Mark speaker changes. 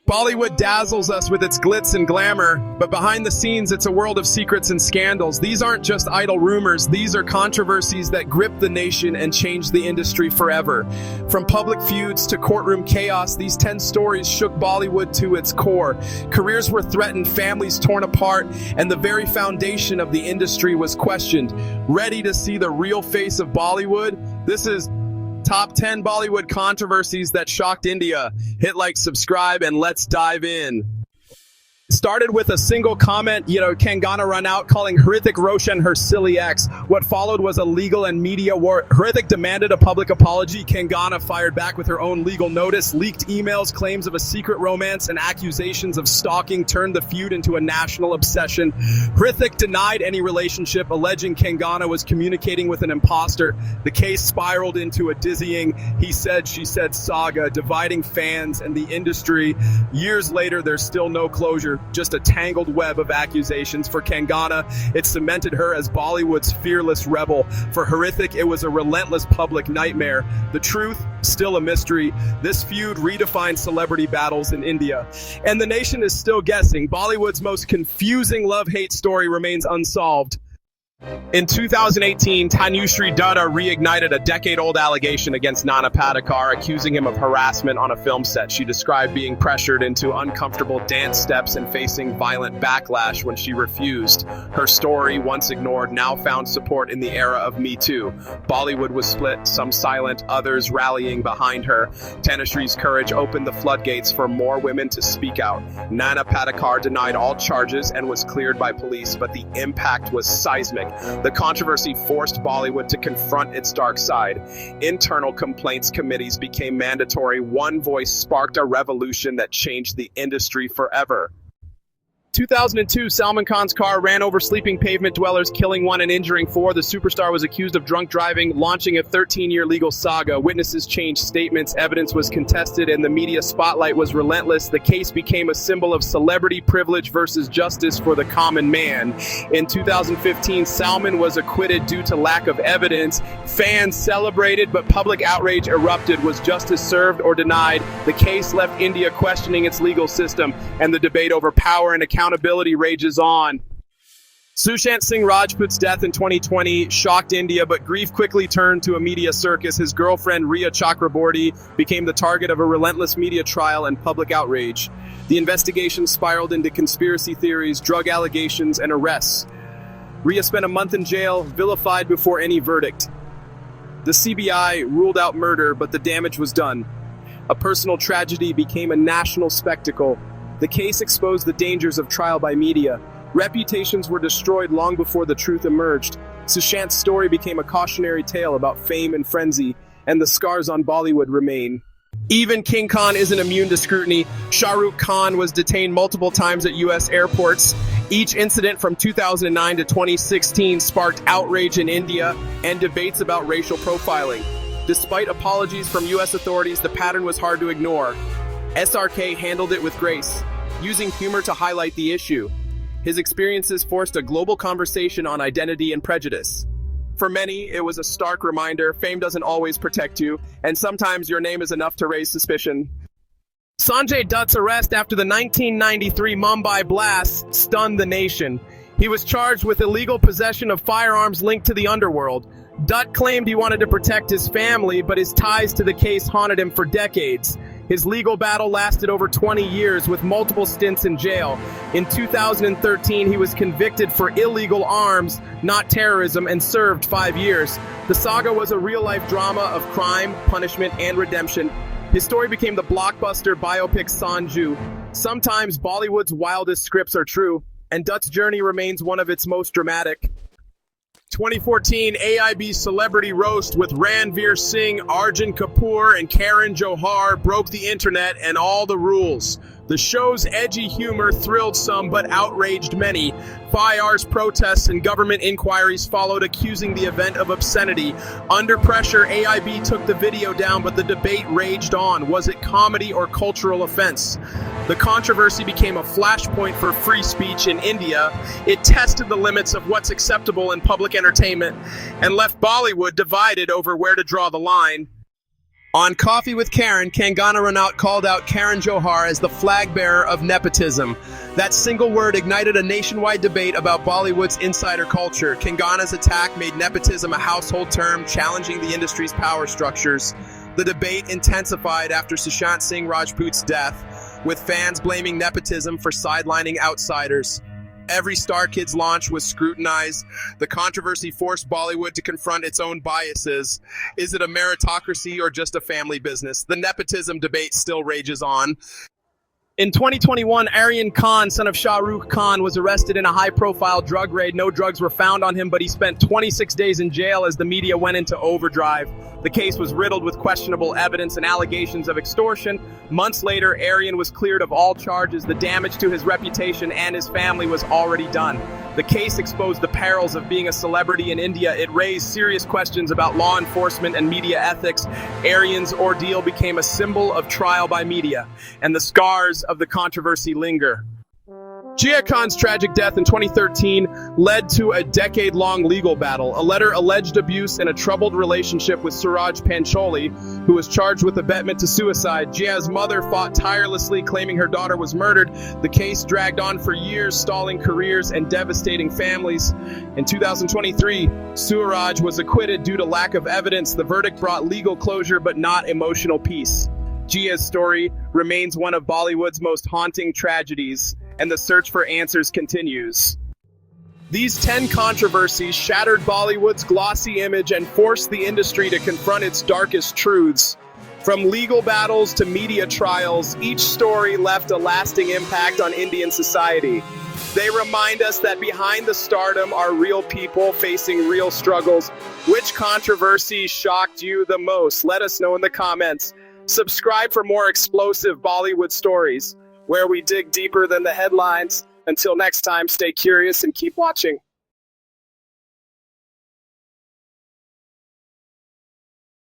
Speaker 1: Bollywood dazzles us with its glitz and glamour, but behind the scenes it's a world of secrets and scandals. These aren't just idle rumors, these are controversies that grip the nation and change the industry forever. From public feuds to courtroom chaos, these 10 stories shook Bollywood to its core. Careers were threatened, families torn apart, and the very foundation of the industry was questioned. Ready to see the real face of Bollywood? This is Top 10 Bollywood Controversies that shocked India. Hit like, subscribe, and let's dive in. Started with a single comment, Kangana run out calling Hrithik Roshan her silly ex. What followed was a legal and media war. Hrithik demanded a public apology. Kangana fired back with her own legal notice. Leaked emails, claims of a secret romance, and accusations of stalking turned the feud into a national obsession. Hrithik denied any relationship, alleging Kangana was communicating with an imposter. The case spiraled into a dizzying he said, she said saga, dividing fans and the industry. Years later, there's still no closure. Just a tangled web of accusations. For Kangana, it cemented her as Bollywood's fearless rebel. For Hrithik, it was a relentless public nightmare. The truth, still a mystery. This feud redefined celebrity battles in India. And the nation is still guessing. Bollywood's most confusing love-hate story remains unsolved. In 2018, Tanushree Dutta reignited a decade-old allegation against Nana Patekar, accusing him of harassment on a film set. She described being pressured into uncomfortable dance steps and facing violent backlash when she refused. Her story, once ignored, now found support in the era of Me Too. Bollywood was split, some silent, others rallying behind her. Tanushree's courage opened the floodgates for more women to speak out. Nana Patekar denied all charges and was cleared by police, but the impact was seismic. The controversy forced Bollywood to confront its dark side. Internal complaints committees became mandatory. One voice sparked a revolution that changed the industry forever. 2002, Salman Khan's car ran over sleeping pavement dwellers, killing 1 and injuring 4. The superstar was accused of drunk driving, launching a 13-year legal saga. Witnesses changed statements, evidence was contested, and the media spotlight was relentless. The case became a symbol of celebrity privilege versus justice for the common man. In 2015, Salman was acquitted due to lack of evidence. Fans celebrated, but public outrage erupted. Was justice served or denied? The case left India questioning its legal system, and the debate over power and accountability rages on. Sushant Singh Rajput's death in 2020 shocked India, but grief quickly turned to a media circus. His girlfriend, Rhea Chakraborty, became the target of a relentless media trial and public outrage. The investigation spiraled into conspiracy theories, drug allegations, and arrests. Rhea spent a month in jail, vilified before any verdict. The CBI ruled out murder, but the damage was done. A personal tragedy became a national spectacle. The case exposed the dangers of trial by media. Reputations were destroyed long before the truth emerged. Sushant's story became a cautionary tale about fame and frenzy, and the scars on Bollywood remain. Even King Khan isn't immune to scrutiny. Shah Rukh Khan was detained multiple times at U.S. airports. Each incident from 2009 to 2016 sparked outrage in India and debates about racial profiling. Despite apologies from U.S. authorities, the pattern was hard to ignore. SRK handled it with grace, using humor to highlight the issue. His experiences forced a global conversation on identity and prejudice. For many, it was a stark reminder: fame doesn't always protect you, and sometimes your name is enough to raise suspicion. Sanjay Dutt's arrest after the 1993 Mumbai blast stunned the nation. He was charged with illegal possession of firearms linked to the underworld. Dutt claimed he wanted to protect his family, but his ties to the case haunted him for decades. His legal battle lasted over 20 years, with multiple stints in jail. In 2013, he was convicted for illegal arms, not terrorism, and served 5 years. The saga was a real-life drama of crime, punishment, and redemption. His story became the blockbuster biopic Sanju. Sometimes Bollywood's wildest scripts are true, and Dutt's journey remains one of its most dramatic. 2014 AIB Celebrity Roast with Ranveer Singh, Arjun Kapoor, and Karan Johar broke the internet and all the rules. The show's edgy humor thrilled some but outraged many. FIR's protests and government inquiries followed, accusing the event of obscenity. Under pressure, AIB took the video down, but the debate raged on. Was it comedy or cultural offense? The controversy became a flashpoint for free speech in India. It tested the limits of what's acceptable in public entertainment and left Bollywood divided over where to draw the line. On Coffee with Karen, Kangana-Hrithik called out Karan Johar as the flag bearer of nepotism. That single word ignited a nationwide debate about Bollywood's insider culture. Kangana's attack made nepotism a household term, challenging the industry's power structures. The debate intensified after Sushant Singh Rajput's death, with fans blaming nepotism for sidelining outsiders. Every Star Kids launch was scrutinized. The controversy forced Bollywood to confront its own biases. Is it a meritocracy or just a family business? The nepotism debate still rages on. In 2021, Aryan Khan, son of Shah Rukh Khan, was arrested in a high-profile drug raid. No drugs were found on him, but he spent 26 days in jail as the media went into overdrive. The case was riddled with questionable evidence and allegations of extortion. Months later, Aryan was cleared of all charges. The damage to his reputation and his family was already done. The case exposed the perils of being a celebrity in India. It raised serious questions about law enforcement and media ethics. Aryan's ordeal became a symbol of trial by media, and the scars of the controversy linger. Rhea Khan's tragic death in 2013 led to a decade-long legal battle. A letter alleged abuse and a troubled relationship with Suraj Pancholi, who was charged with abetment to suicide. Rhea's mother fought tirelessly, claiming her daughter was murdered. The case dragged on for years, stalling careers and devastating families. In 2023, Suraj was acquitted due to lack of evidence. The verdict brought legal closure but not emotional peace. Rhea's story remains one of Bollywood's most haunting tragedies, and the search for answers continues. These 10 controversies shattered Bollywood's glossy image and forced the industry to confront its darkest truths. From legal battles to media trials, each story left a lasting impact on Indian society. They remind us that behind the stardom are real people facing real struggles. Which controversy shocked you the most? Let us know in the comments. Subscribe for more explosive Bollywood stories, where we dig deeper than the headlines. Until next time, stay curious and keep watching.